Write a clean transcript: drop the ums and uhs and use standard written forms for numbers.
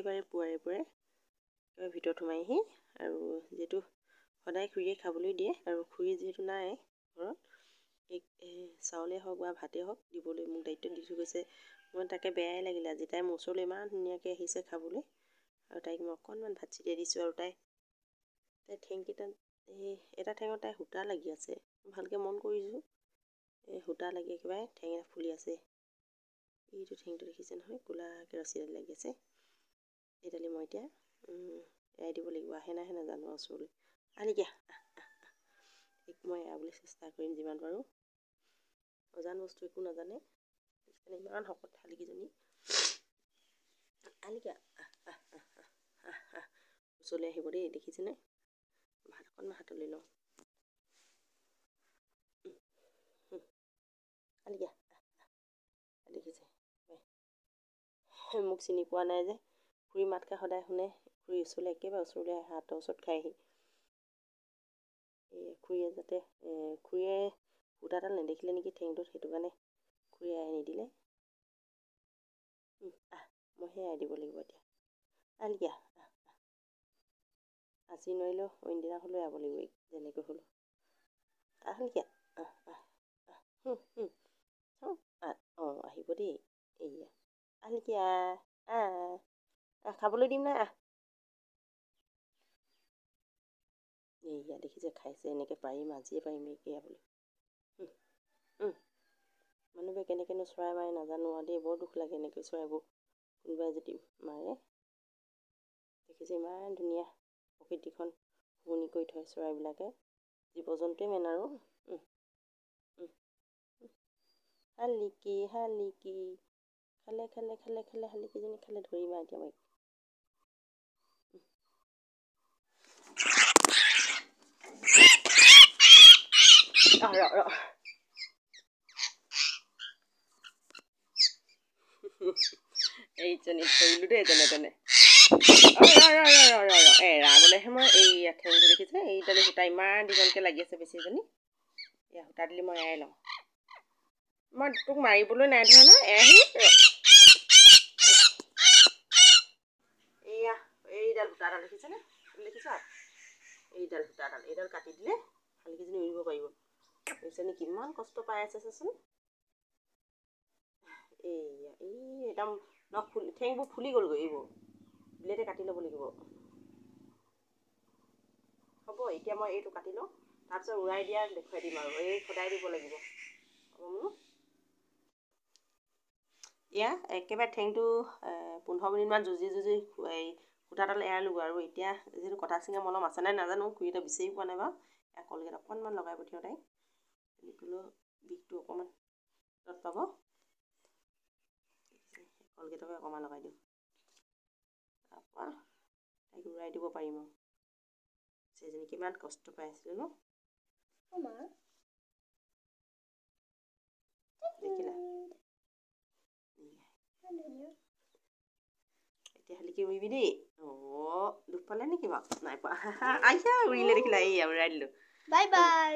একেবাৰে পুৱাৰে ভিতৰত সোমাইহি আৰু যিহেতু সদায় খুৰীয়ে খাবলৈ দিয়ে আৰু খুৰী যিহেতু নাই ঘৰত চাউলেই হওক বা ভাতেই হওক দিবলৈ মোক দায়িত্ব দি থৈ গৈছে। মই তাকে বেয়াই লাগিলে আজি তাই মোৰ ওচৰলৈ ইমান ধুনীয়াকৈ আহিছে খাবলৈ আৰু তাইক মই অকণমান ভাত ছিটিয়াই দিছোঁ আৰু তাই ঠেংকেইটাত এটা ঠেঙত তাই সূতা লাগি আছে। ভালকৈ মন কৰিছোঁ সূতা লাগি একেবাৰে ঠেং এটা ফুলি আছে। এইটো ঠেংটো দেখিছে নহয় ক'লাকৈ ৰছী এডাল লাগি আছে। এইডালি মই এতিয়া এৰাই দিব লাগিব। আহে নাহে নাজানো আৰু ওচৰলৈ আনি দিয়া মই এৰাবলৈ চেষ্টা কৰিম যিমান পাৰোঁ। অজান বস্তু একো নাজানে ইমান শকত শালিকিজনী আলিকা ওচৰলৈ আহিব দেই দেখিছেনে। ভাত অকণমান হাতলৈ লওঁ আলিকা দেখিছে মোক চিনি পোৱা নাই যে খুৰী মাতকৈ সদায় শুনে। খুৰী ওচৰলৈ একেবাৰে ওচৰলৈ হাতৰ ওচৰত খাইহি। খুৰীয়ে যাতে খুৰীয়ে সূতাডাল নেদেখিলে নেকি ঠেংটোত সেইটো কাৰণে খুৰীয়ে এৰাই নিদিলে। মইহে এৰাই দিব লাগিব এতিয়া আলিকা আজি নোৱাৰিলেও অইন দিনা হ'লেও এৰাব লাগিব যেনেকৈ হ'লেও আহলিকা অঁ আহিব দেই। এইয়া আহলিকা খাবলৈ দিম নাই এইয়া দেখিছে খাইছে এনেকৈ পাৰিম আজিয়ে পাৰিম এৰাবলৈ। মানুহবোৰে কেনেকৈনো চৰাই মাৰে নাজানো আৰু দেই বৰ দুখ লাগে এনেকৈ চৰাইবোৰ কোনোবাই যদি মাৰে। দেখিছে ইমান ধুনীয়া প্ৰকৃতিখন শুৱনি কৰি থয় চৰাইবিলাকে। জীৱ জন্তুৱে মেইন আৰু শালিকি শালিকি খালে শালিকিজনী খালে ধৰিবা এতিয়া মই এইজনী ধৰিলোঁ দেই যেনে তেনে এৰাবলৈহে মই এই ঠেংটো দেখিছে এইডালি সূতা ইমান দীঘলকৈ লাগি আছে বেছিজনী। এয়া সূতা দিলে মই এৰাই লওঁ। মই তোক মাৰিবলৈ নাই ধৰা নহয় এৰাহি এয়া এইডাল সূতাডাল দেখিছেনে দেখিছা এইডাল কাটি দিলে শালিকিজনী উৰিব পাৰিব। এইজনী কিমান কষ্ট পাই আছে চাচোন। এইয়া একদম ঠেংবোৰ ফুলি গ'লগৈ। এইবোৰ ব্লেডে কাটি ল'ব লাগিব। হ'ব এতিয়া মই এইটো কাটি লওঁ তাৰপিছত উৰাই দিয়া দেখুৱাই দিম আৰু এই সদায় দিব লাগিব। এয়া একেবাৰে ঠেংটো 15 মিনিটমান যুঁজি সূতাডাল এৰালোগৈ আৰু এতিয়া যিহেতু কটা চিঙা মলম আছে নাই নাজানো খুৰীতে বিচাৰি পোৱা নাই বাৰু এয়া কলগেট অকণমান লগাই পঠিয়াওঁ তাইক তেনেকৈও বিষটো অকণমান তত পাব। কলগেটকে অকণমান লগাই দিওঁ তাৰপৰা তাইক উৰাই দিব পাৰিম আৰু সেইজনী কিমান কষ্ট পাই আছিলে ন দেখিলা। এতিয়া শালিকি উৰিবি দেই। দুখ পালে নেকি বাৰু নাই পোৱা আহিছা উৰিলে দেখিলা। এইয়া উৰাই দিলোঁ। Bye bye.